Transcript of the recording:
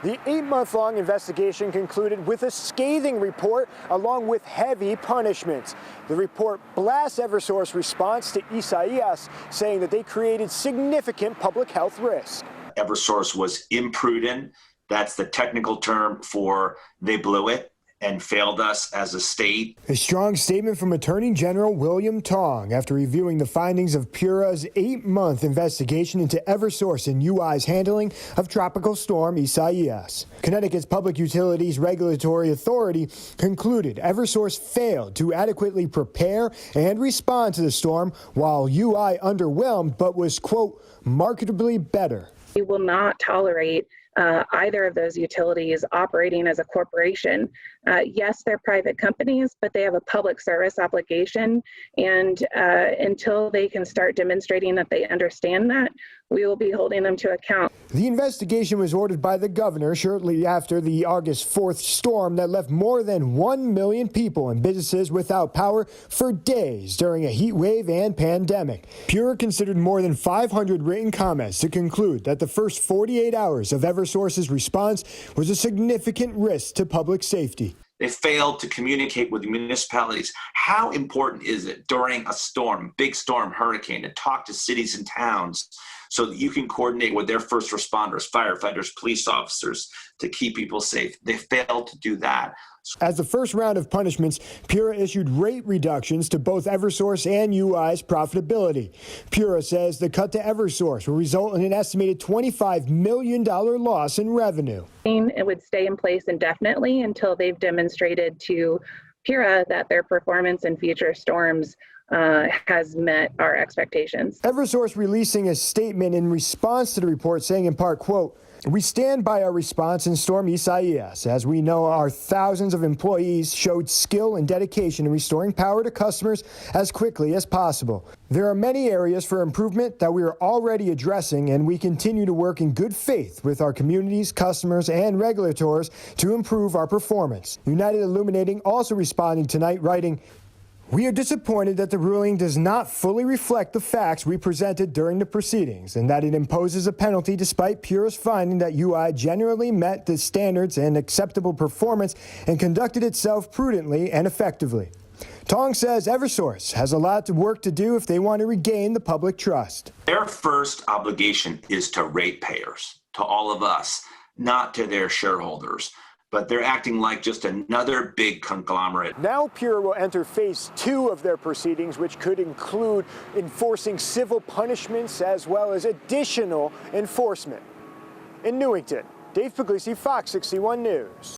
The 8-month-long investigation concluded with a scathing report along with heavy punishments. The report blasts Eversource Response to Isaias, saying that they created significant public health risk. Eversource was imprudent. That's the technical term for they blew it and failed us as a state. A strong statement from Attorney General William Tong after reviewing the findings of PURA's 8-month investigation into Eversource and UI's handling of Tropical Storm Isaias. Connecticut's Public Utilities Regulatory Authority concluded Eversource failed to adequately prepare and respond to the storm, while UI underwhelmed but was, quote, marketably better. We will not tolerate either of those utilities operating as a corporation. Yes, they're private companies, but they have a public service obligation. And until they can start demonstrating that they understand that, we will be holding them to account. The investigation was ordered by the governor shortly after the August 4th storm that left more than 1 million people and businesses without power for days during a heat wave and pandemic. PURA considered more than 500 written comments to conclude that the first 48 hours of Eversource's response was a significant risk to public safety. They failed to communicate with the municipalities. How important is it during a storm, big storm, hurricane, to talk to cities and towns so that you can coordinate with their first responders, firefighters, police officers to keep people safe? They failed to do that. As the first round of punishments, PURA issued rate reductions to both Eversource and UI's profitability. PURA says the cut to Eversource will result in an estimated $25 million loss in revenue. It would stay in place indefinitely until they've demonstrated to PURA that their performance in future storms has met our expectations. Eversource releasing a statement in response to the report saying in part, quote, "We stand by our response in Storm Isaias. As we know, our thousands of employees showed skill and dedication in restoring power to customers as quickly as possible. There are many areas for improvement that we are already addressing, and we continue to work in good faith with our communities, customers, and regulators to improve our performance." United Illuminating also responding tonight, writing, "We are disappointed that the ruling does not fully reflect the facts we presented during the proceedings and that it imposes a penalty despite PURA's finding that UI generally met the standards and acceptable performance and conducted itself prudently and effectively." Tong says Eversource has a lot of work to do if they want to regain the public trust. Their first obligation is to ratepayers, to all of us, not to their shareholders. But they're acting like just another big conglomerate. Now PURA will enter phase 2 of their proceedings, which could include enforcing civil punishments as well as additional enforcement. In Newington, Dave Puglisi, Fox 61 News.